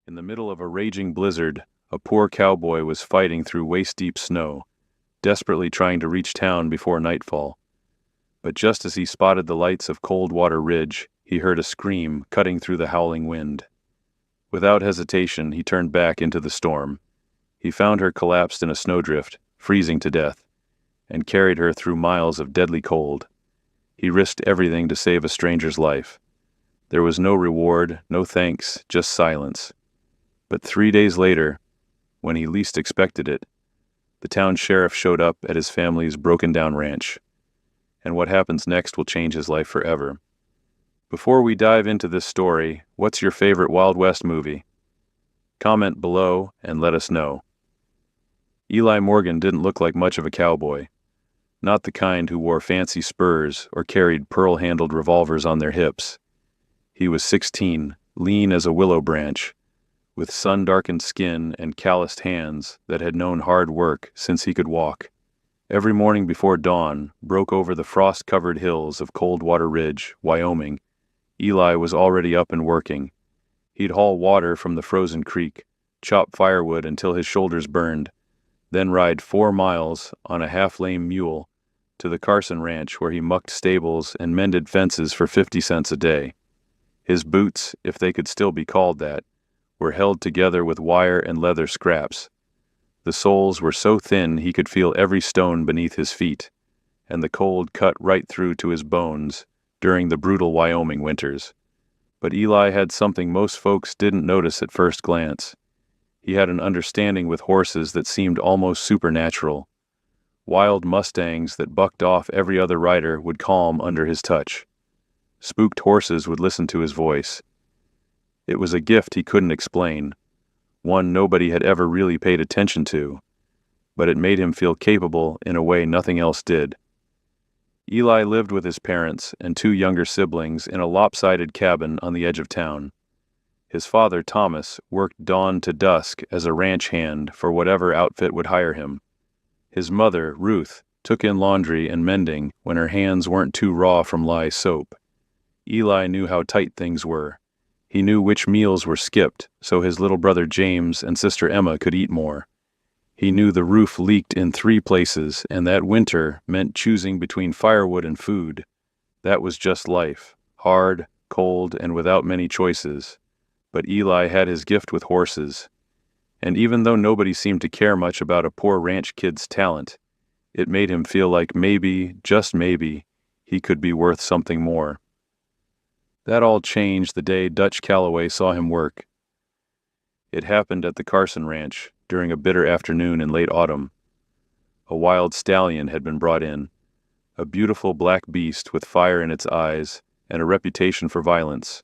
In the middle of a raging blizzard, a poor cowboy was fighting through waist-deep snow, desperately trying to reach town before nightfall. But just as he spotted the lights of Coldwater Ridge, he heard a scream cutting through the howling wind. Without hesitation, he turned back into the storm. He found her collapsed in a snowdrift, freezing to death, and carried her through miles of deadly cold. He risked everything to save a stranger's life. There was no reward, no thanks, just silence. But 3 days later, when he least expected it, the town sheriff showed up at his family's broken-down ranch. And what happens next will change his life forever. Before we dive into this story, what's your favorite Wild West movie? Comment below and let us know. Eli Morgan didn't look like much of a cowboy. Not the kind who wore fancy spurs or carried pearl-handled revolvers on their hips. He was 16, lean as a willow branch, with sun-darkened skin and calloused hands that had known hard work since he could walk. Every morning before dawn broke over the frost-covered hills of Coldwater Ridge, Wyoming, Eli was already up and working. He'd haul water from the frozen creek, chop firewood until his shoulders burned, then ride 4 miles on a half-lame mule to the Carson Ranch where he mucked stables and mended fences for 50 cents a day. His boots, if they could still be called that, were held together with wire and leather scraps. The soles were so thin he could feel every stone beneath his feet, and the cold cut right through to his bones during the brutal Wyoming winters. But Eli had something most folks didn't notice at first glance. He had an understanding with horses that seemed almost supernatural. Wild mustangs that bucked off every other rider would calm under his touch. Spooked horses would listen to his voice. It was a gift he couldn't explain, one nobody had ever really paid attention to, but it made him feel capable in a way nothing else did. Eli lived with his parents and 2 younger siblings in a lopsided cabin on the edge of town. His father, Thomas, worked dawn to dusk as a ranch hand for whatever outfit would hire him. His mother, Ruth, took in laundry and mending when her hands weren't too raw from lye soap. Eli knew how tight things were. He knew which meals were skipped so his little brother James and sister Emma could eat more. He knew the roof leaked in 3 places, and that winter meant choosing between firewood and food. That was just life, hard, cold, and without many choices. But Eli had his gift with horses. And even though nobody seemed to care much about a poor ranch kid's talent, it made him feel like maybe, just maybe, he could be worth something more. That all changed the day Dutch Calloway saw him work. It happened at the Carson Ranch during a bitter afternoon in late autumn. A wild stallion had been brought in, a beautiful black beast with fire in its eyes and a reputation for violence.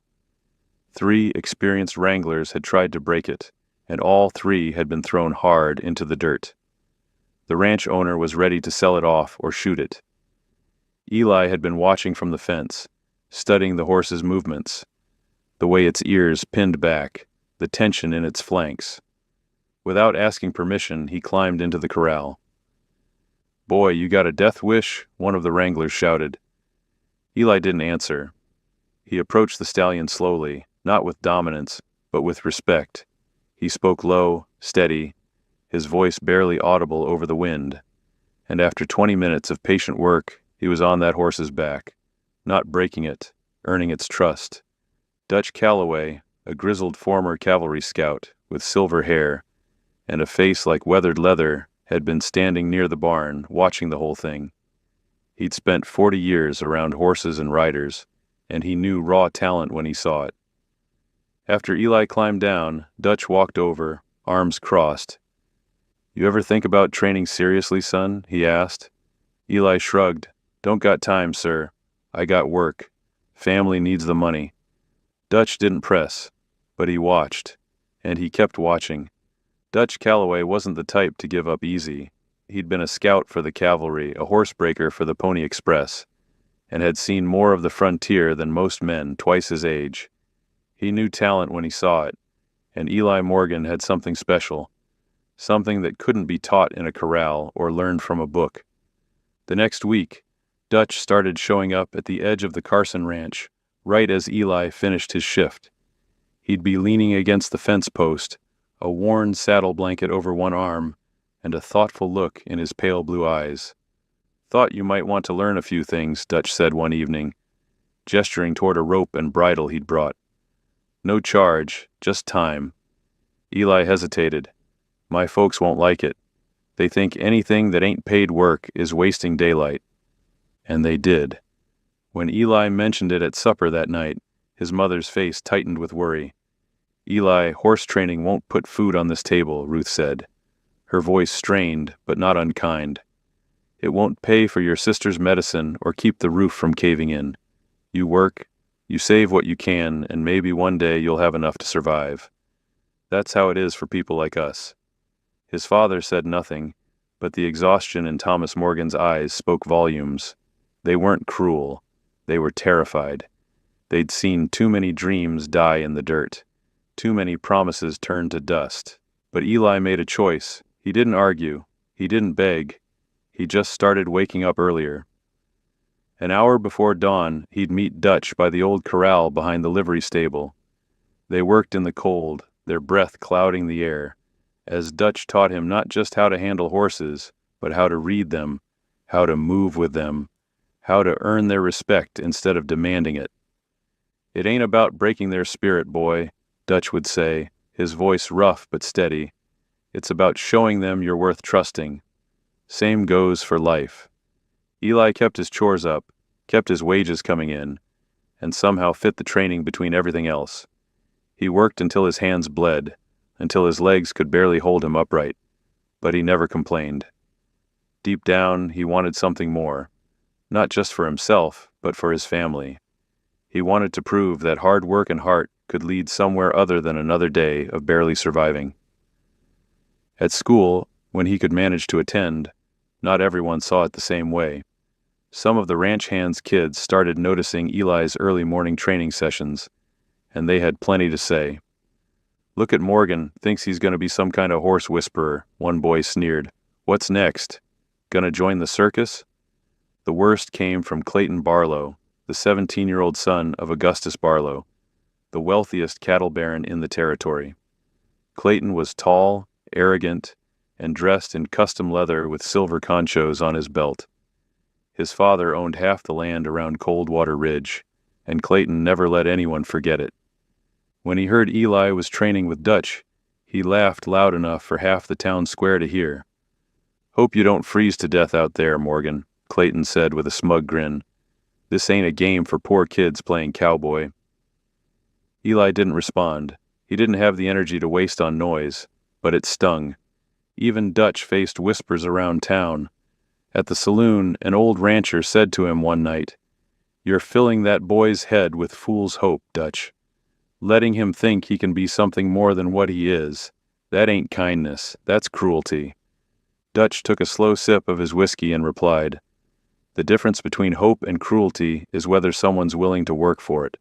3 experienced wranglers had tried to break it, and all 3 had been thrown hard into the dirt. The ranch owner was ready to sell it off or shoot it. Eli had been watching from the fence, studying the horse's movements, the way its ears pinned back, the tension in its flanks. Without asking permission, he climbed into the corral. "Boy, you got a death wish?" one of the wranglers shouted. Eli didn't answer. He approached the stallion slowly, not with dominance, but with respect. He spoke low, steady, his voice barely audible over the wind. And after 20 minutes of patient work, he was on that horse's back, not breaking it, earning its trust. Dutch Calloway, a grizzled former cavalry scout with silver hair and a face like weathered leather, had been standing near the barn, watching the whole thing. He'd spent 40 years around horses and riders, and he knew raw talent when he saw it. After Eli climbed down, Dutch walked over, arms crossed. "You ever think about training seriously, son?" he asked. Eli shrugged. "Don't got time, sir. I got work. Family needs the money." Dutch didn't press, but he watched, and he kept watching. Dutch Calloway wasn't the type to give up easy. He'd been a scout for the cavalry, a horsebreaker for the Pony Express, and had seen more of the frontier than most men twice his age. He knew talent when he saw it, and Eli Morgan had something special, something that couldn't be taught in a corral or learned from a book. The next week, Dutch started showing up at the edge of the Carson Ranch, right as Eli finished his shift. He'd be leaning against the fence post, a worn saddle blanket over one arm, and a thoughtful look in his pale blue eyes. "Thought you might want to learn a few things," Dutch said one evening, gesturing toward a rope and bridle he'd brought. "No charge, just time." Eli hesitated. "My folks won't like it. They think anything that ain't paid work is wasting daylight." And they did. When Eli mentioned it at supper that night, his mother's face tightened with worry. "Eli, horse training won't put food on this table," Ruth said, her voice strained but not unkind. "It won't pay for your sister's medicine or keep the roof from caving in. You work, you save what you can, and maybe one day you'll have enough to survive. That's how it is for people like us." His father said nothing, but the exhaustion in Thomas Morgan's eyes spoke volumes. They weren't cruel. They were terrified. They'd seen too many dreams die in the dirt, too many promises turn to dust. But Eli made a choice. He didn't argue. He didn't beg. He just started waking up earlier. An hour before dawn, he'd meet Dutch by the old corral behind the livery stable. They worked in the cold, their breath clouding the air, as Dutch taught him not just how to handle horses, but how to read them, how to move with them, how to earn their respect instead of demanding it. "It ain't about breaking their spirit, boy," Dutch would say, his voice rough but steady. "It's about showing them you're worth trusting. Same goes for life." Eli kept his chores up, kept his wages coming in, and somehow fit the training between everything else. He worked until his hands bled, until his legs could barely hold him upright, but he never complained. Deep down, he wanted something more. Not just for himself, but for his family. He wanted to prove that hard work and heart could lead somewhere other than another day of barely surviving. At school, when he could manage to attend, not everyone saw it the same way. Some of the ranch hands' kids started noticing Eli's early morning training sessions, and they had plenty to say. "Look at Morgan, thinks he's going to be some kind of horse whisperer," one boy sneered. "What's next? Gonna join the circus?" The worst came from Clayton Barlow, the 17-year-old son of Augustus Barlow, the wealthiest cattle baron in the territory. Clayton was tall, arrogant, and dressed in custom leather with silver conchos on his belt. His father owned half the land around Coldwater Ridge, and Clayton never let anyone forget it. When he heard Eli was training with Dutch, he laughed loud enough for half the town square to hear. "Hope you don't freeze to death out there, Morgan," Clayton said with a smug grin. "This ain't a game for poor kids playing cowboy." Eli didn't respond. He didn't have the energy to waste on noise, but it stung. Even Dutch faced whispers around town. At the saloon, an old rancher said to him one night, "You're filling that boy's head with fool's hope, Dutch. Letting him think he can be something more than what he is. That ain't kindness, that's cruelty." Dutch took a slow sip of his whiskey and replied, "The difference between hope and cruelty is whether someone's willing to work for it."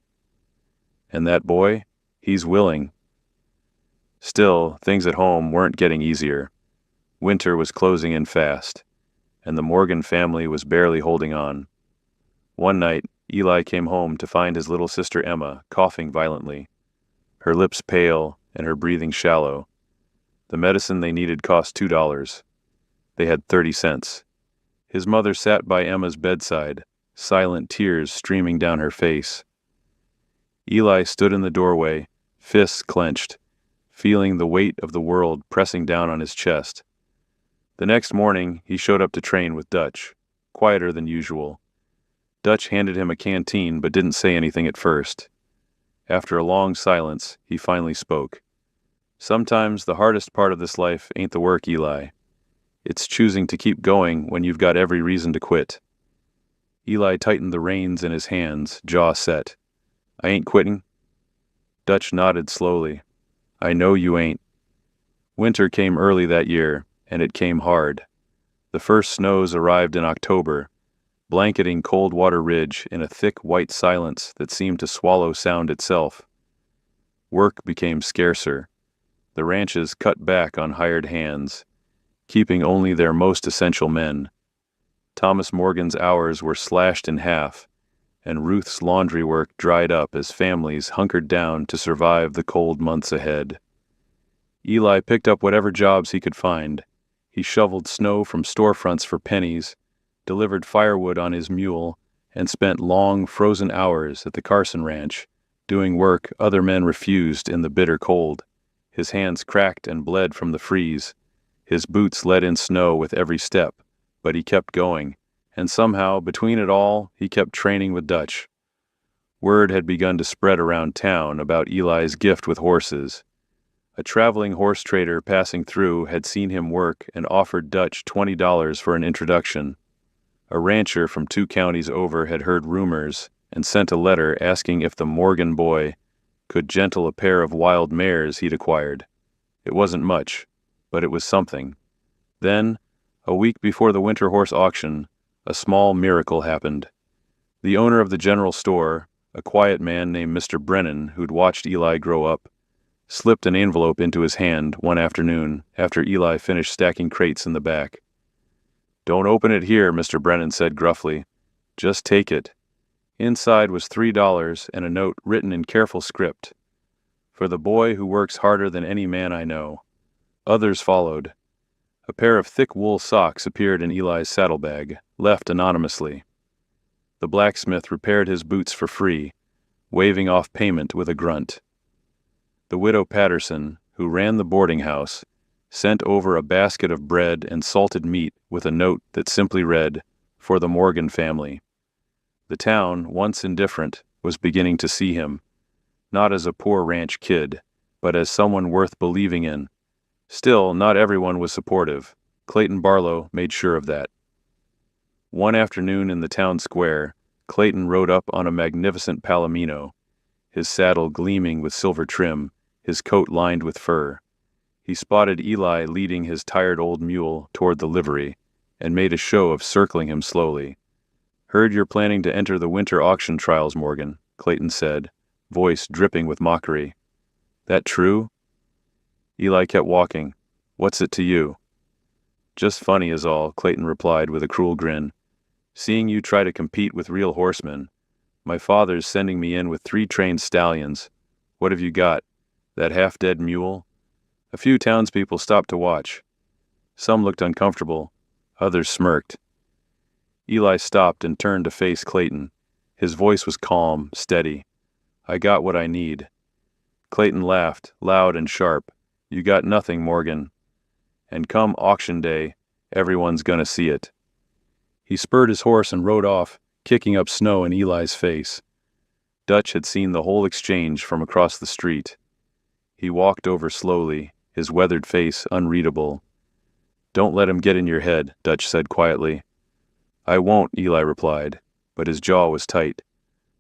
And that boy? He's willing. Still, things at home weren't getting easier. Winter was closing in fast, and the Morgan family was barely holding on. One night, Eli came home to find his little sister Emma coughing violently, her lips pale and her breathing shallow. The medicine they needed cost $2. They had 30 cents. His mother sat by Emma's bedside, silent tears streaming down her face. Eli stood in the doorway, fists clenched, feeling the weight of the world pressing down on his chest. The next morning, he showed up to train with Dutch, quieter than usual. Dutch handed him a canteen but didn't say anything at first. After a long silence, he finally spoke. "Sometimes the hardest part of this life ain't the work, Eli. It's choosing to keep going when you've got every reason to quit." Eli tightened the reins in his hands, jaw set. "I ain't quitting." Dutch nodded slowly. "I know you ain't." Winter came early that year, and it came hard. The first snows arrived in October, blanketing Coldwater Ridge in a thick white silence that seemed to swallow sound itself. Work became scarcer. The ranches cut back on hired hands, keeping only their most essential men. Thomas Morgan's hours were slashed in half, and Ruth's laundry work dried up as families hunkered down to survive the cold months ahead. Eli picked up whatever jobs he could find. He shoveled snow from storefronts for pennies, delivered firewood on his mule, and spent long, frozen hours at the Carson Ranch, doing work other men refused in the bitter cold. His hands cracked and bled from the freeze. His boots let in snow with every step, but he kept going, and somehow, between it all, he kept training with Dutch. Word had begun to spread around town about Eli's gift with horses. A traveling horse trader passing through had seen him work and offered Dutch $20 for an introduction. A rancher from 2 counties over had heard rumors and sent a letter asking if the Morgan boy could gentle a pair of wild mares he'd acquired. It wasn't much, but it was something. Then, a week before the winter horse auction, a small miracle happened. The owner of the general store, a quiet man named Mr. Brennan who'd watched Eli grow up, slipped an envelope into his hand one afternoon after Eli finished stacking crates in the back. "Don't open it here," Mr. Brennan said gruffly. "Just take it." Inside was $3 and a note written in careful script. "For the boy who works harder than any man I know." Others followed. A pair of thick wool socks appeared in Eli's saddlebag, left anonymously. The blacksmith repaired his boots for free, waving off payment with a grunt. The widow Patterson, who ran the boarding house, sent over a basket of bread and salted meat with a note that simply read, "For the Morgan family." The town, once indifferent, was beginning to see him, not as a poor ranch kid, but as someone worth believing in. Still, not everyone was supportive. Clayton Barlow made sure of that. One afternoon in the town square, Clayton rode up on a magnificent palomino, his saddle gleaming with silver trim, his coat lined with fur. He spotted Eli leading his tired old mule toward the livery, and made a show of circling him slowly. "Heard you're planning to enter the winter auction trials, Morgan," Clayton said, voice dripping with mockery. "That true?" Eli kept walking. "What's it to you?" "Just funny is all," Clayton replied with a cruel grin. "Seeing you try to compete with real horsemen. My father's sending me in with 3 trained stallions. What have you got? That half-dead mule?" A few townspeople stopped to watch. Some looked uncomfortable. Others smirked. Eli stopped and turned to face Clayton. His voice was calm, steady. "I got what I need." Clayton laughed, loud and sharp. "You got nothing, Morgan. And come auction day, everyone's gonna see it." He spurred his horse and rode off, kicking up snow in Eli's face. Dutch had seen the whole exchange from across the street. He walked over slowly, his weathered face unreadable. "Don't let him get in your head," Dutch said quietly. "I won't," Eli replied, but his jaw was tight.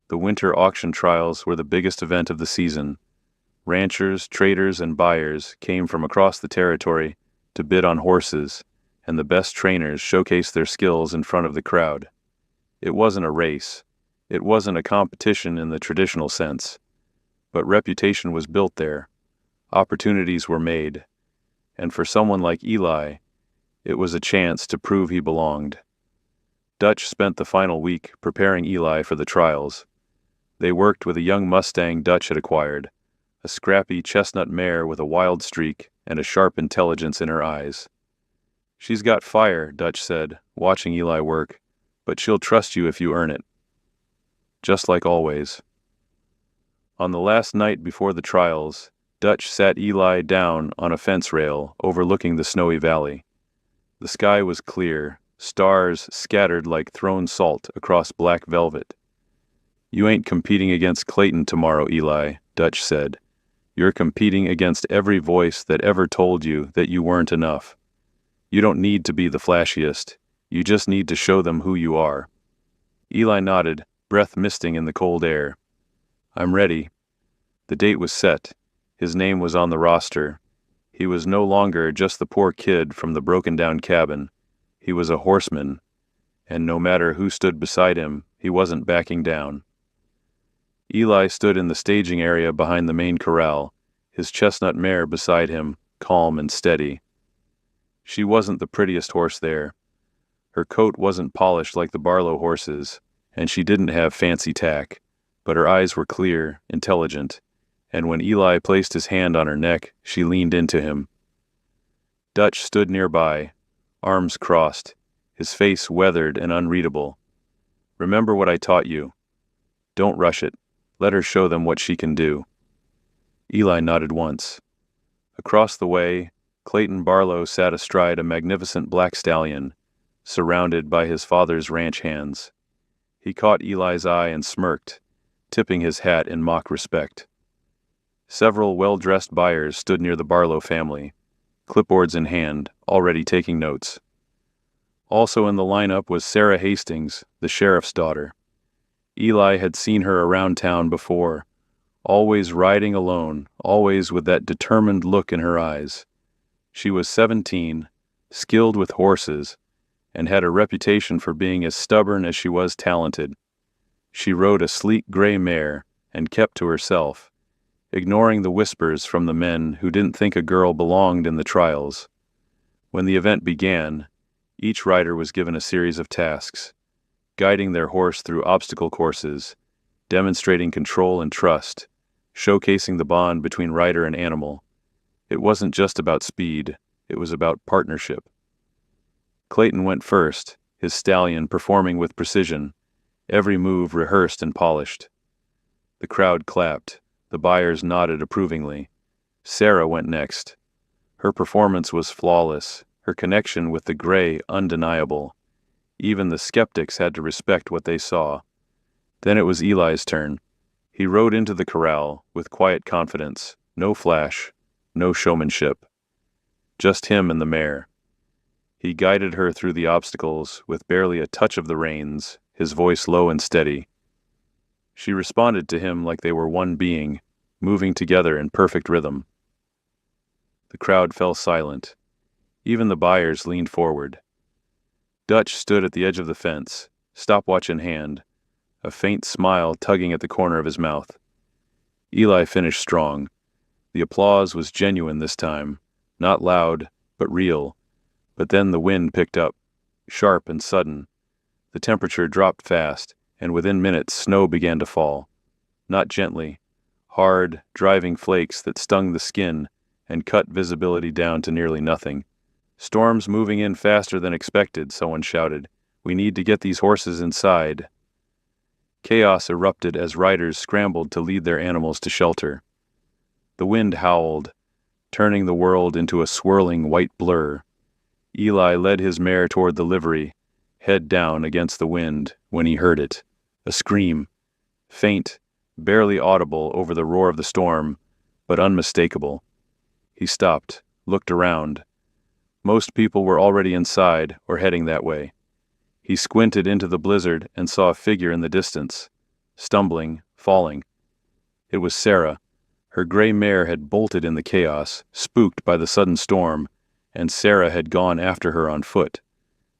The winter auction trials were the biggest event of the season. Ranchers, traders, and buyers came from across the territory to bid on horses, and the best trainers showcased their skills in front of the crowd. It wasn't a race. It wasn't a competition in the traditional sense. But reputation was built there. Opportunities were made. And for someone like Eli, it was a chance to prove he belonged. Dutch spent the final week preparing Eli for the trials. They worked with a young Mustang Dutch had acquired, a scrappy chestnut mare with a wild streak and a sharp intelligence in her eyes. "She's got fire," Dutch said, watching Eli work, "but she'll trust you if you earn it." Just like always. On the last night before the trials, Dutch sat Eli down on a fence rail overlooking the snowy valley. The sky was clear, stars scattered like thrown salt across black velvet. "You ain't competing against Clayton tomorrow, Eli," Dutch said. "You're competing against every voice that ever told you that you weren't enough. You don't need to be the flashiest. You just need to show them who you are." Eli nodded, breath misting in the cold air. "I'm ready." The date was set. His name was on the roster. He was no longer just the poor kid from the broken-down cabin. He was a horseman, and no matter who stood beside him, he wasn't backing down. Eli stood in the staging area behind the main corral, his chestnut mare beside him, calm and steady. She wasn't the prettiest horse there. Her coat wasn't polished like the Barlow horses, and she didn't have fancy tack, but her eyes were clear, intelligent, and when Eli placed his hand on her neck, she leaned into him. Dutch stood nearby, arms crossed, his face weathered and unreadable. "Remember what I taught you. Don't rush it. Let her show them what she can do." Eli nodded once. Across the way, Clayton Barlow sat astride a magnificent black stallion, surrounded by his father's ranch hands. He caught Eli's eye and smirked, tipping his hat in mock respect. Several well-dressed buyers stood near the Barlow family, clipboards in hand, already taking notes. Also in the lineup was Sarah Hastings, the sheriff's daughter. Eli had seen her around town before, always riding alone, always with that determined look in her eyes. She was 17, skilled with horses, and had a reputation for being as stubborn as she was talented. She rode a sleek gray mare and kept to herself, ignoring the whispers from the men who didn't think a girl belonged in the trials. When the event began, each rider was given a series of tasks, guiding their horse through obstacle courses, demonstrating control and trust, showcasing the bond between rider and animal. It wasn't just about speed, it was about partnership. Clayton went first, his stallion performing with precision, every move rehearsed and polished. The crowd clapped, the buyers nodded approvingly. Sarah went next. Her performance was flawless, her connection with the gray undeniable. Even the skeptics had to respect what they saw. Then it was Eli's turn. He rode into the corral with quiet confidence, no flash, no showmanship. Just him and the mare. He guided her through the obstacles with barely a touch of the reins, his voice low and steady. She responded to him like they were one being, moving together in perfect rhythm. The crowd fell silent. Even the buyers leaned forward. Dutch stood at the edge of the fence, stopwatch in hand, a faint smile tugging at the corner of his mouth. Eli finished strong. The applause was genuine this time, not loud, but real. But then the wind picked up, sharp and sudden. The temperature dropped fast, and within minutes snow began to fall. Not gently, hard, driving flakes that stung the skin and cut visibility down to nearly nothing. "Storm's moving in faster than expected," someone shouted. "We need to get these horses inside." Chaos erupted as riders scrambled to lead their animals to shelter. The wind howled, turning the world into a swirling white blur. Eli led his mare toward the livery, head down against the wind, when he heard it. A scream, faint, barely audible over the roar of the storm, but unmistakable. He stopped, looked around. Most people were already inside or heading that way. He squinted into the blizzard and saw a figure in the distance, stumbling, falling. It was Sarah. Her gray mare had bolted in the chaos, spooked by the sudden storm, and Sarah had gone after her on foot.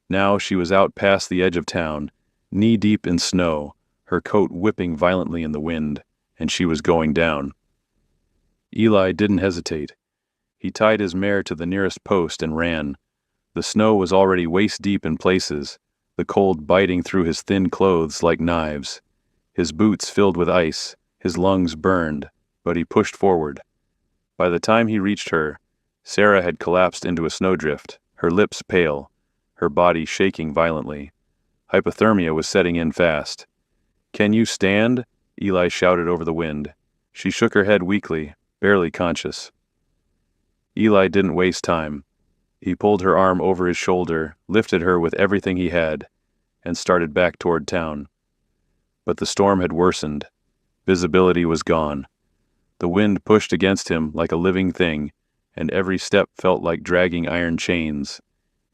Now she was out past the edge of town, knee-deep in snow, her coat whipping violently in the wind, and she was going down. Eli didn't hesitate. He tied his mare to the nearest post and ran. The snow was already waist-deep in places, the cold biting through his thin clothes like knives. His boots filled with ice, his lungs burned, but he pushed forward. By the time he reached her, Sarah had collapsed into a snowdrift, her lips pale, her body shaking violently. Hypothermia was setting in fast. "Can you stand?" Eli shouted over the wind. She shook her head weakly, barely conscious. Eli didn't waste time. He pulled her arm over his shoulder, lifted her with everything he had, and started back toward town. But the storm had worsened. Visibility was gone. The wind pushed against him like a living thing, and every step felt like dragging iron chains.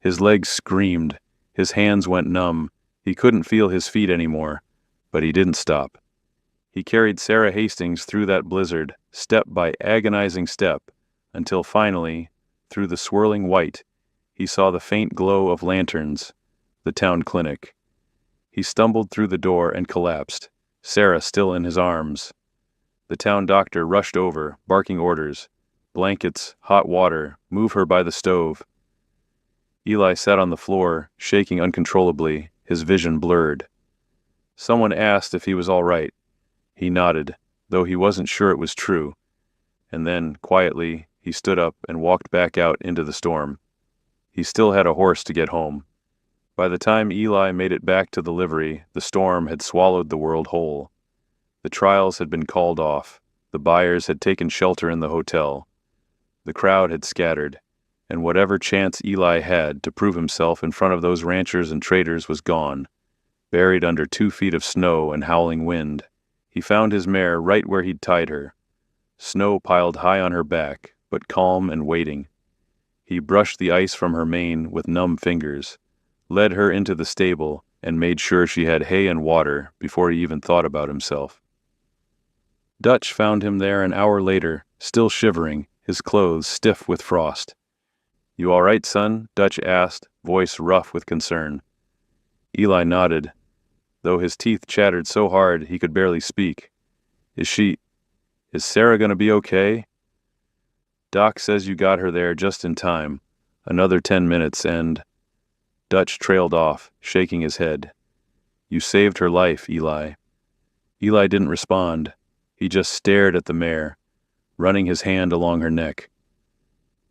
His legs screamed, his hands went numb, he couldn't feel his feet anymore, but he didn't stop. He carried Sarah Hastings through that blizzard, step by agonizing step, until finally, through the swirling white, he saw the faint glow of lanterns, the town clinic. He stumbled through the door and collapsed, Sarah still in his arms. The town doctor rushed over, barking orders. Blankets, hot water, move her by the stove. Eli sat on the floor, shaking uncontrollably, his vision blurred. Someone asked if he was all right. He nodded, though he wasn't sure it was true. And then, quietly, he stood up and walked back out into the storm. He still had a horse to get home. By the time Eli made it back to the livery, the storm had swallowed the world whole. The trials had been called off. The buyers had taken shelter in the hotel. The crowd had scattered, and whatever chance Eli had to prove himself in front of those ranchers and traders was gone, buried under 2 feet of snow and howling wind. He found his mare right where he'd tied her, snow piled high on her back, but calm and waiting. He brushed the ice from her mane with numb fingers, led her into the stable, and made sure she had hay and water before he even thought about himself. Dutch found him there an hour later, still shivering, his clothes stiff with frost. "You all right, son?" Dutch asked, voice rough with concern. Eli nodded, though his teeth chattered so hard he could barely speak. Is Sarah gonna be okay?" "Doc says you got her there just in time. Another 10 minutes and—" Dutch trailed off, shaking his head. "You saved her life, Eli." Eli didn't respond. He just stared at the mare, running his hand along her neck.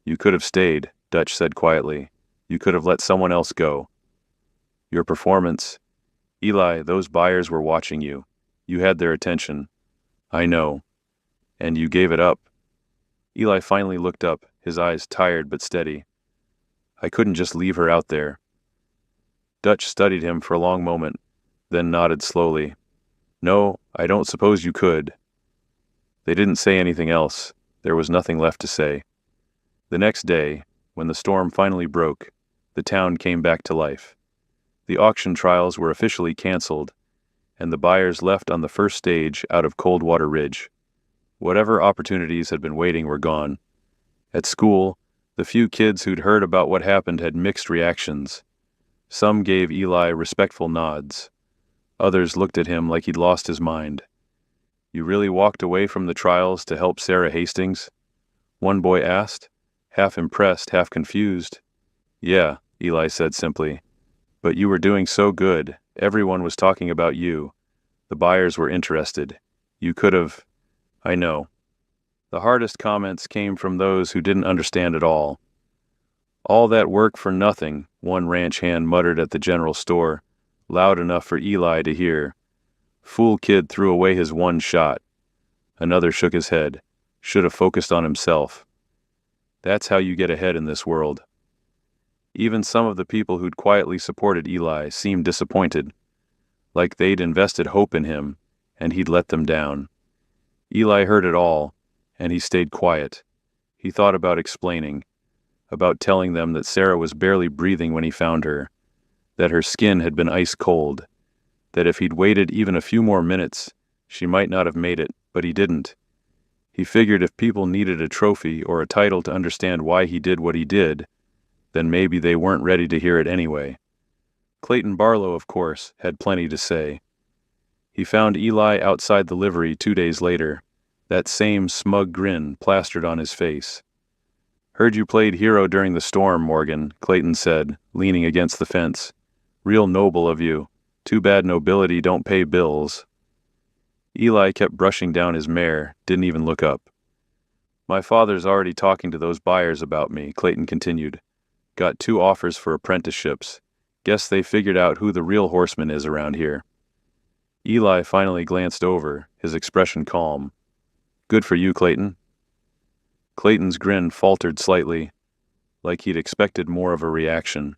"You could have stayed," Dutch said quietly. "You could have let someone else go. Your performance—" "Eli, those buyers were watching you. You had their attention." "I know. And you gave it up." Eli finally looked up, his eyes tired but steady. "I couldn't just leave her out there." Dutch studied him for a long moment, then nodded slowly. "No, I don't suppose you could." They didn't say anything else. There was nothing left to say. The next day, when the storm finally broke, the town came back to life. The auction trials were officially canceled, and the buyers left on the first stage out of Coldwater Ridge. Whatever opportunities had been waiting were gone. At school, the few kids who'd heard about what happened had mixed reactions. Some gave Eli respectful nods. Others looked at him like he'd lost his mind. "You really walked away from the trials to help Sarah Hastings?" one boy asked, half impressed, half confused. "Yeah," Eli said simply. "But you were doing so good. Everyone was talking about you. The buyers were interested. You could have—" "I know." The hardest comments came from those who didn't understand at all. "All that work for nothing," one ranch hand muttered at the general store, loud enough for Eli to hear. "Fool kid threw away his one shot." Another shook his head. "Should have focused on himself." That's how you get ahead in this world. Even some of the people who'd quietly supported Eli seemed disappointed, like they'd invested hope in him, and he'd let them down. Eli heard it all, and he stayed quiet. He thought about explaining, about telling them that Sarah was barely breathing when he found her, that her skin had been ice cold, that if he'd waited even a few more minutes, she might not have made it, but he didn't. He figured if people needed a trophy or a title to understand why he did what he did, then maybe they weren't ready to hear it anyway. Clayton Barlow, of course, had plenty to say. He found Eli outside the livery 2 days later, that same smug grin plastered on his face. "Heard you played hero during the storm, Morgan," Clayton said, leaning against the fence. "Real noble of you. Too bad nobility don't pay bills." Eli kept brushing down his mare, didn't even look up. "My father's already talking to those buyers about me," Clayton continued. "Got 2 offers for apprenticeships. Guess they figured out who the real horseman is around here." Eli finally glanced over, his expression calm. "Good for you, Clayton." Clayton's grin faltered slightly, like he'd expected more of a reaction.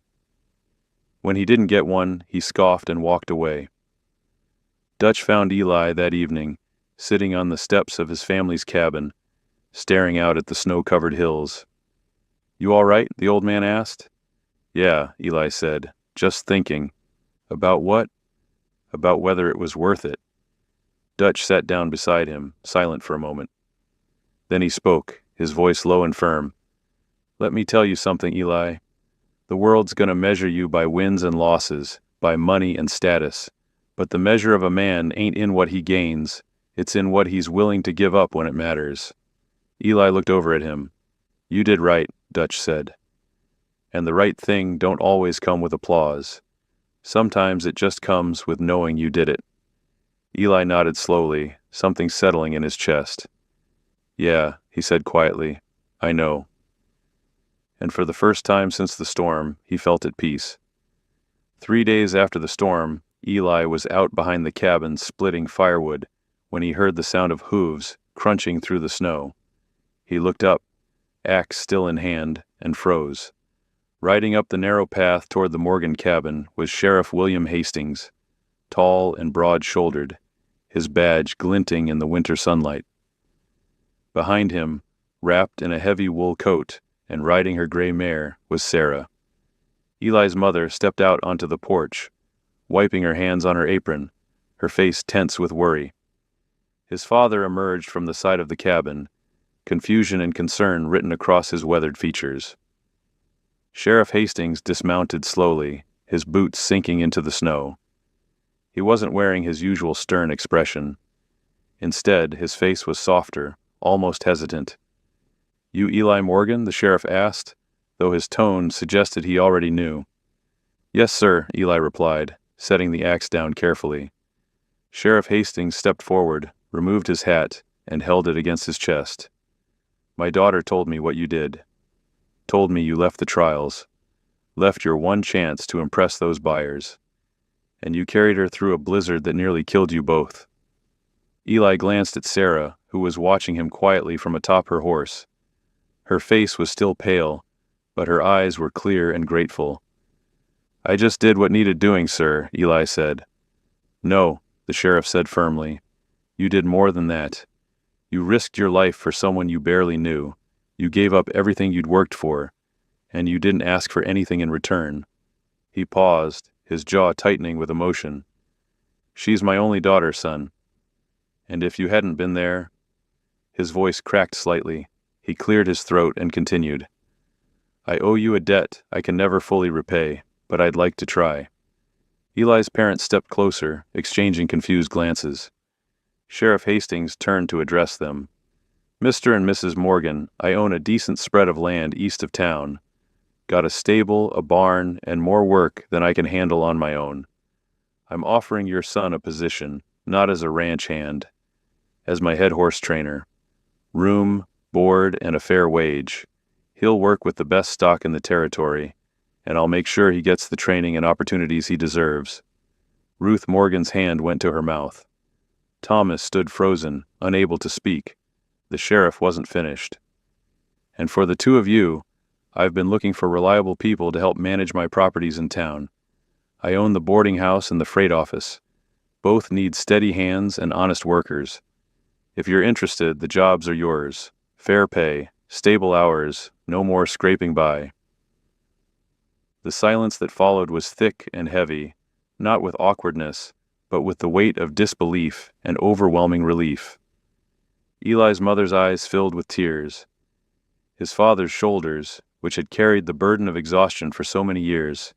When he didn't get one, he scoffed and walked away. Dutch found Eli that evening, sitting on the steps of his family's cabin, staring out at the snow-covered hills. "You all right?" the old man asked. "Yeah," Eli said, "just thinking." "About what?" "About whether it was worth it." Dutch sat down beside him, silent for a moment. Then he spoke, his voice low and firm. "Let me tell you something, Eli. The world's gonna measure you by wins and losses, by money and status. But the measure of a man ain't in what he gains, it's in what he's willing to give up when it matters." Eli looked over at him. "You did right," Dutch said. "And the right thing don't always come with applause. Sometimes it just comes with knowing you did it." Eli nodded slowly, something settling in his chest. Yeah, he said quietly. I know. And for the first time since the storm, he felt at peace. 3 days after the storm, Eli was out behind the cabin splitting firewood when he heard the sound of hooves crunching through the snow. He looked up, axe still in hand, and froze. Riding up the narrow path toward the Morgan cabin was Sheriff William Hastings, tall and broad-shouldered, his badge glinting in the winter sunlight. Behind him, wrapped in a heavy wool coat and riding her gray mare, was Sarah. Eli's mother stepped out onto the porch, wiping her hands on her apron, her face tense with worry. His father emerged from the side of the cabin, confusion and concern written across his weathered features. Sheriff Hastings dismounted slowly, his boots sinking into the snow. He wasn't wearing his usual stern expression. Instead, his face was softer, almost hesitant. You Eli Morgan? The sheriff asked, though his tone suggested he already knew. Yes, sir, Eli replied, setting the axe down carefully. Sheriff Hastings stepped forward, removed his hat, and held it against his chest. My daughter told me what you did. Told me you left the trials. Left your one chance to impress those buyers. And you carried her through a blizzard that nearly killed you both. Eli glanced at Sarah, who was watching him quietly from atop her horse. Her face was still pale, but her eyes were clear and grateful. I just did what needed doing, sir, Eli said. No, the sheriff said firmly. You did more than that. You risked your life for someone you barely knew. You gave up everything you'd worked for, and you didn't ask for anything in return. He paused, his jaw tightening with emotion. She's my only daughter, son. And if you hadn't been there... His voice cracked slightly. He cleared his throat and continued. I owe you a debt I can never fully repay, but I'd like to try. Eli's parents stepped closer, exchanging confused glances. Sheriff Hastings turned to address them. Mr. and Mrs. Morgan, I own a decent spread of land east of town. Got a stable, a barn, and more work than I can handle on my own. I'm offering your son a position, not as a ranch hand, as my head horse trainer. Room, board, and a fair wage. He'll work with the best stock in the territory, and I'll make sure he gets the training and opportunities he deserves. Ruth Morgan's hand went to her mouth. Thomas stood frozen, unable to speak. The sheriff wasn't finished. And for the two of you, I've been looking for reliable people to help manage my properties in town. I own the boarding house and the freight office. Both need steady hands and honest workers. If you're interested, the jobs are yours. Fair pay, stable hours, no more scraping by. The silence that followed was thick and heavy, not with awkwardness, but with the weight of disbelief and overwhelming relief. Eli's mother's eyes filled with tears. His father's shoulders, which had carried the burden of exhaustion for so many years,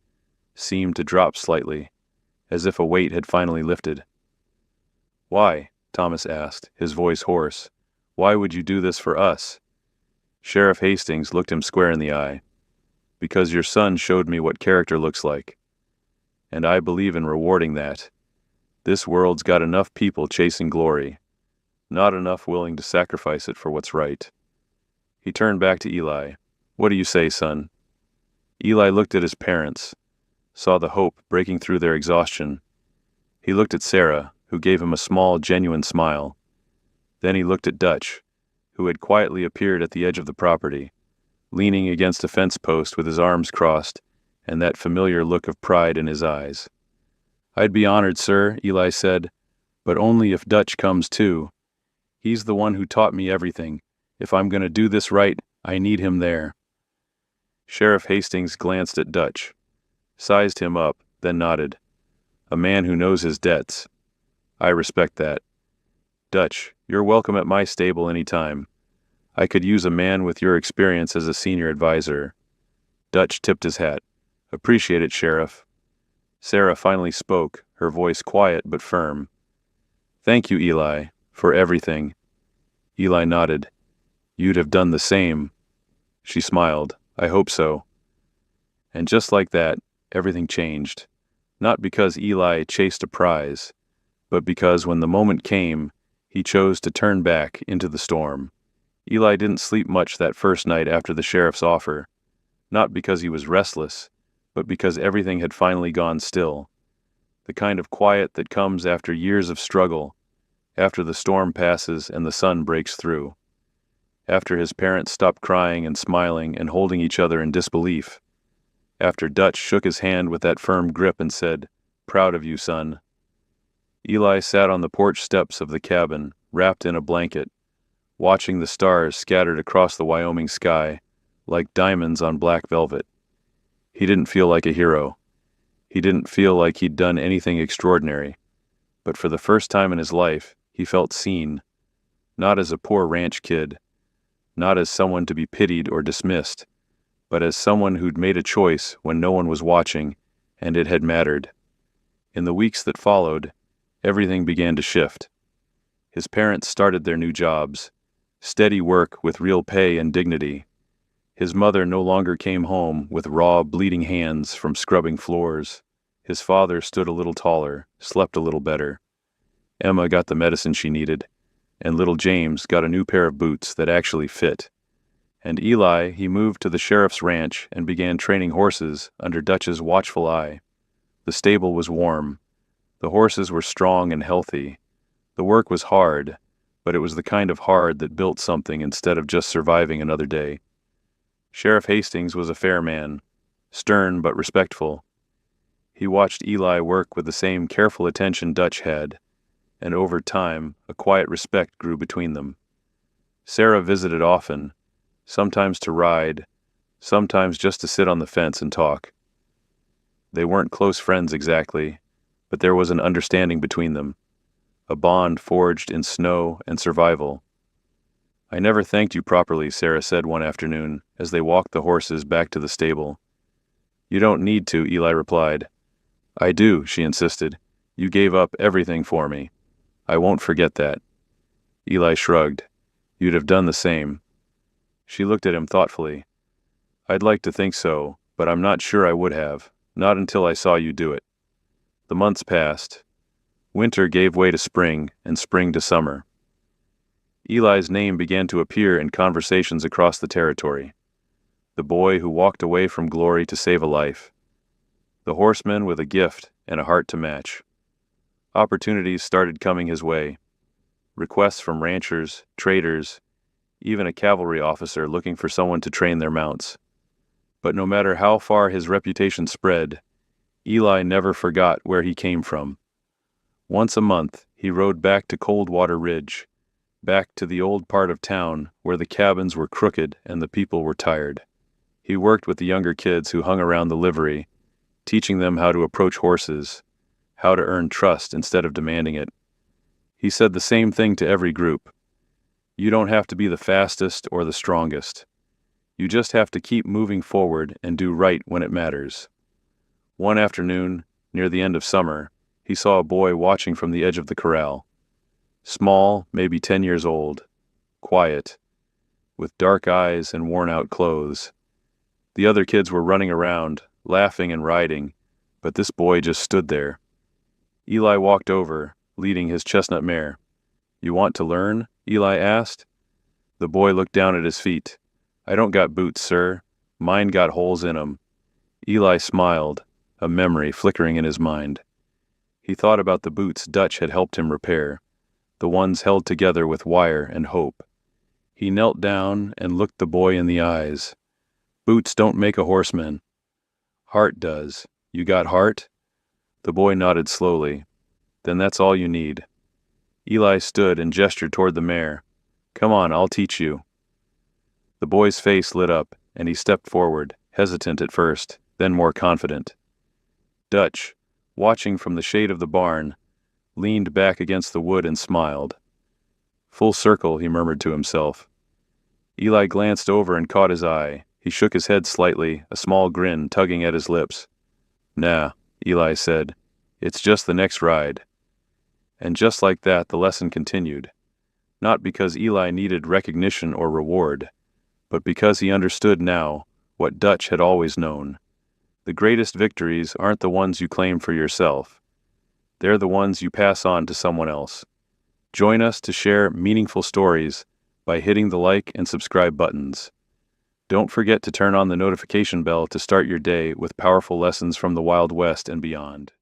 seemed to drop slightly, as if a weight had finally lifted. Why? Thomas asked, his voice hoarse. Why would you do this for us? Sheriff Hastings looked him square in the eye. Because your son showed me what character looks like. And I believe in rewarding that. This world's got enough people chasing glory, not enough willing to sacrifice it for what's right. He turned back to Eli. What do you say, son? Eli looked at his parents, saw the hope breaking through their exhaustion. He looked at Sarah, who gave him a small, genuine smile. Then he looked at Dutch, who had quietly appeared at the edge of the property, leaning against a fence post with his arms crossed and that familiar look of pride in his eyes. I'd be honored, sir, Eli said, but only if Dutch comes too. He's the one who taught me everything. If I'm going to do this right, I need him there. Sheriff Hastings glanced at Dutch, sized him up, then nodded. A man who knows his debts. I respect that. Dutch, you're welcome at my stable any time. I could use a man with your experience as a senior advisor. Dutch tipped his hat. Appreciate it, Sheriff. Sarah finally spoke, her voice quiet but firm. Thank you, Eli, for everything. Eli nodded. You'd have done the same. She smiled. I hope so. And just like that, everything changed. Not because Eli chased a prize, but because when the moment came, he chose to turn back into the storm. Eli didn't sleep much that first night after the sheriff's offer, not because he was restless, but because everything had finally gone still. The kind of quiet that comes after years of struggle, after the storm passes and the sun breaks through. After his parents stopped crying and smiling and holding each other in disbelief. After Dutch shook his hand with that firm grip and said, "Proud of you, son." Eli sat on the porch steps of the cabin, wrapped in a blanket, watching the stars scattered across the Wyoming sky, like diamonds on black velvet. He didn't feel like a hero. He didn't feel like he'd done anything extraordinary. But for the first time in his life, he felt seen, not as a poor ranch kid, not as someone to be pitied or dismissed, but as someone who'd made a choice when no one was watching, and it had mattered. In the weeks that followed, everything began to shift. His parents started their new jobs, steady work with real pay and dignity. His mother no longer came home with raw, bleeding hands from scrubbing floors. His father stood a little taller, slept a little better. Emma got the medicine she needed, and little James got a new pair of boots that actually fit. And Eli, he moved to the sheriff's ranch and began training horses under Dutch's watchful eye. The stable was warm. The horses were strong and healthy. The work was hard, but it was the kind of hard that built something instead of just surviving another day. Sheriff Hastings was a fair man, stern but respectful. He watched Eli work with the same careful attention Dutch had, and over time, a quiet respect grew between them. Sarah visited often, sometimes to ride, sometimes just to sit on the fence and talk. They weren't close friends exactly, but there was an understanding between them, a bond forged in snow and survival. "I never thanked you properly," Sarah said one afternoon, as they walked the horses back to the stable. "You don't need to," Eli replied. "I do," she insisted. "You gave up everything for me. I won't forget that." Eli shrugged. "You'd have done the same." She looked at him thoughtfully. "I'd like to think so, but I'm not sure I would have, not until I saw you do it." The months passed. Winter gave way to spring, and spring to summer. Eli's name began to appear in conversations across the territory. The boy who walked away from glory to save a life. The horseman with a gift and a heart to match. Opportunities started coming his way. Requests from ranchers, traders, even a cavalry officer looking for someone to train their mounts. But no matter how far his reputation spread, Eli never forgot where he came from. Once a month, he rode back to Coldwater Ridge, back to the old part of town where the cabins were crooked and the people were tired. He worked with the younger kids who hung around the livery, teaching them how to approach horses, how to earn trust instead of demanding it. He said the same thing to every group. You don't have to be the fastest or the strongest. You just have to keep moving forward and do right when it matters. One afternoon, near the end of summer, he saw a boy watching from the edge of the corral. Small, maybe 10 years old, quiet, with dark eyes and worn-out clothes. The other kids were running around, laughing and riding, but this boy just stood there. Eli walked over, leading his chestnut mare. "You want to learn?" Eli asked. The boy looked down at his feet. "I don't got boots, sir. Mine got holes in 'em." Eli smiled, a memory flickering in his mind. He thought about the boots Dutch had helped him repair, the ones held together with wire and hope. He knelt down and looked the boy in the eyes. "Boots don't make a horseman. Heart does. You got heart?" The boy nodded slowly. "Then that's all you need." Eli stood and gestured toward the mare. "Come on, I'll teach you." The boy's face lit up, and he stepped forward, hesitant at first, then more confident. Dutch, watching from the shade of the barn, leaned back against the wood and smiled. "Full circle," he murmured to himself. Eli glanced over and caught his eye. He shook his head slightly, a small grin tugging at his lips. "Nah," Eli said. "It's just the next ride." And just like that, the lesson continued. Not because Eli needed recognition or reward, but because he understood now what Dutch had always known. The greatest victories aren't the ones you claim for yourself. they're the ones you pass on to someone else. Join us to share meaningful stories by hitting the like and subscribe buttons. Don't forget to turn on the notification bell to start your day with powerful lessons from the Wild West and beyond.